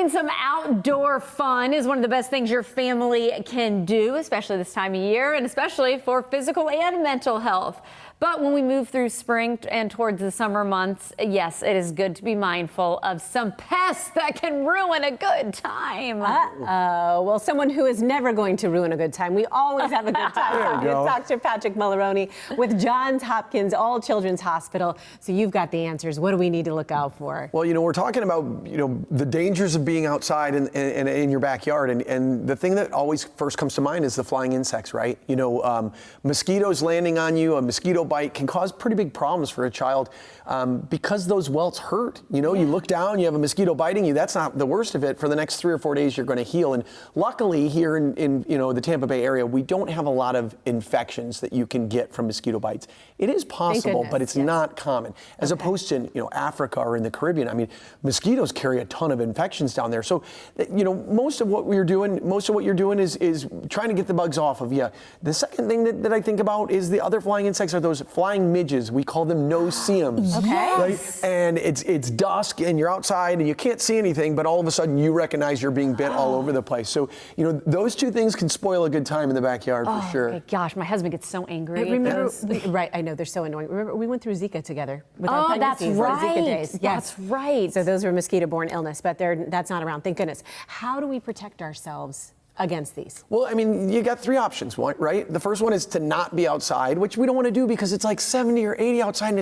Getting some outdoor fun is one of the best things your family can do, especially this time of year, and especially for physical and mental health. But when we move through spring and towards the summer months, yes, it is good to be mindful of some pests that can ruin a good time. Well, someone who is never going to ruin a good time. We always have a good time. It's Dr. Patrick Mularoni with Johns Hopkins All Children's Hospital. So you've got the answers. What do we need to look out for? Well, we're talking about, the dangers of being outside in your backyard. And the thing that always first comes to mind is the flying insects, right? Mosquitoes landing on you, a mosquito bite can cause pretty big problems for a child because those welts hurt. You look down, you have a mosquito biting you. That's not the worst of it. For the next 3 or 4 days, you're going to heal. And luckily here in the Tampa Bay area, we don't have a lot of infections that you can get from mosquito bites. It is possible, but it's not common. As opposed to Africa or in the Caribbean. I mean, mosquitoes carry a ton of infections down there. So most of what you're doing is trying to get the bugs off of you. The second thing that I think about is the other flying insects are those flying midges. We call them see-ums. Okay. Right? And it's dusk and you're outside and you can't see anything, but all of a sudden you recognize you're being bit all over the place. So, those two things can spoil a good time in the backyard for sure. Okay, gosh, my husband gets so angry. Right, I know, they're so annoying. Remember, we went through Zika together with our pregnancies, that's right. Zika days. Yes. That's right. So those were mosquito-borne illness, but that's not around, thank goodness. How do we protect ourselves against these? Well, I mean, you got 3 options, right? The first one is to not be outside, which we don't want to do because it's like 70 or 80 outside, and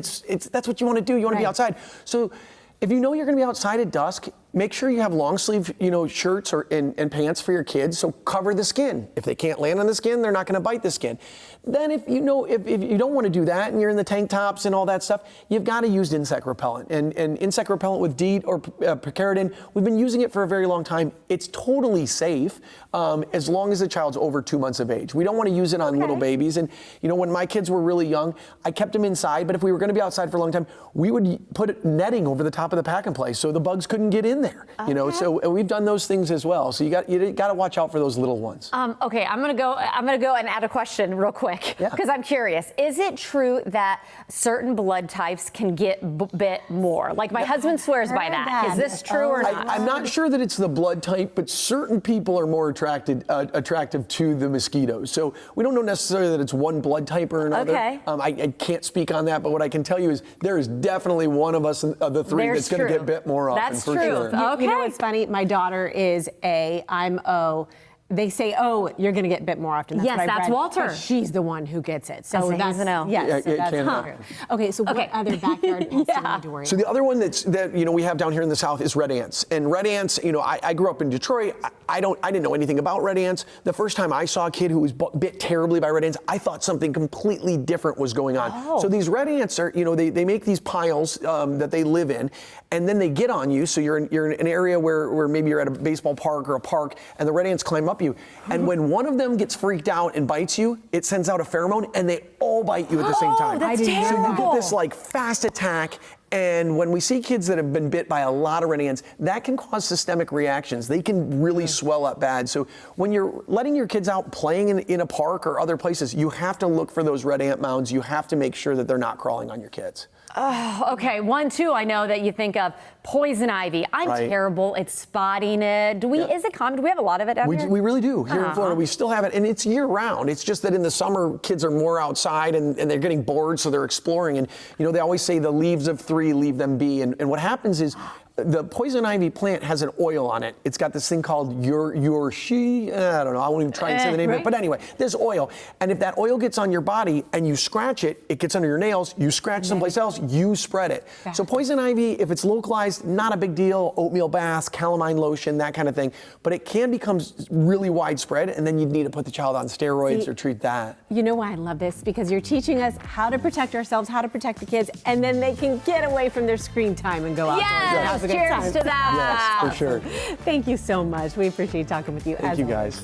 that's what you want to do. You want to be outside. So if you know you're going to be outside at dusk, make sure you have long sleeve, shirts and pants for your kids. So cover the skin. If they can't land on the skin, they're not going to bite the skin. Then if you don't want to do that and you're in the tank tops and all that stuff, you've got to use insect repellent. And insect repellent with DEET or picaridin, we've been using it for a very long time. It's totally safe as long as the child's over 2 months of age. We don't want to use it on little babies. And when my kids were really young, I kept them inside. But if we were going to be outside for a long time, we would put netting over the top of the pack and play so the bugs couldn't get in there. So we've done those things as well. So you got to watch out for those little ones. Okay, I'm gonna go and add a question real quick because I'm curious. Is it true that certain blood types can get bit more? Like my husband swears by that. Is this true or not? I'm not sure that it's the blood type, but certain people are more attractive to the mosquitoes. So we don't know necessarily that it's one blood type or another. Okay. I can't speak on that, but what I can tell you is there is definitely one of us of the 3 that's going to get bit more often. That's for true. Sure. Okay. You know what's funny? My daughter is A, I'm O. They say, you're going to get bit more often. Yes, that's Walter. But she's the one who gets it. So that's an O. Yes, so that's true. Okay, so what other backyard pests do we need to worry about? So the other one that we have down here in the South is red ants. And red ants, I grew up in Detroit. I didn't know anything about red ants. The first time I saw a kid who was bit terribly by red ants, I thought something completely different was going on. So these red ants are, they make these piles that they live in, and then they get on you. So you're in an area where maybe you're at a baseball park or a park, and the red ants climb up you. And when one of them gets freaked out and bites you, it sends out a pheromone, and they all bite you at the same time. That's terrible. So you get this fast attack. And when we see kids that have been bit by a lot of red ants, that can cause systemic reactions. They can really swell up bad. So when you're letting your kids out playing in a park or other places, you have to look for those red ant mounds. You have to make sure that they're not crawling on your kids. Oh, okay. 1, 2, I know that you think of poison ivy. I'm terrible at spotting it. Is it common? Do we have a lot of it out here? We really do. Here in Florida, we still have it, and it's year round. It's just that in the summer, kids are more outside and they're getting bored, so they're exploring. And, they always say the leaves of 3, leave them be. And what happens is, the poison ivy plant has an oil on it. It's got this thing called I don't know, I won't even try and say the name of it, but anyway, there's oil. And if that oil gets on your body and you scratch it, it gets under your nails, you scratch someplace else, you spread it. So poison ivy, if it's localized, not a big deal, oatmeal bath, calamine lotion, that kind of thing. But it can become really widespread, and then you'd need to put the child on steroids or treat that. You know why I love this? Because you're teaching us how to protect ourselves, how to protect the kids, and then they can get away from their screen time and go outdoors. Yes, cheers to that. Yes, for sure. Thank you so much. We appreciate talking with you. Thank you, guys.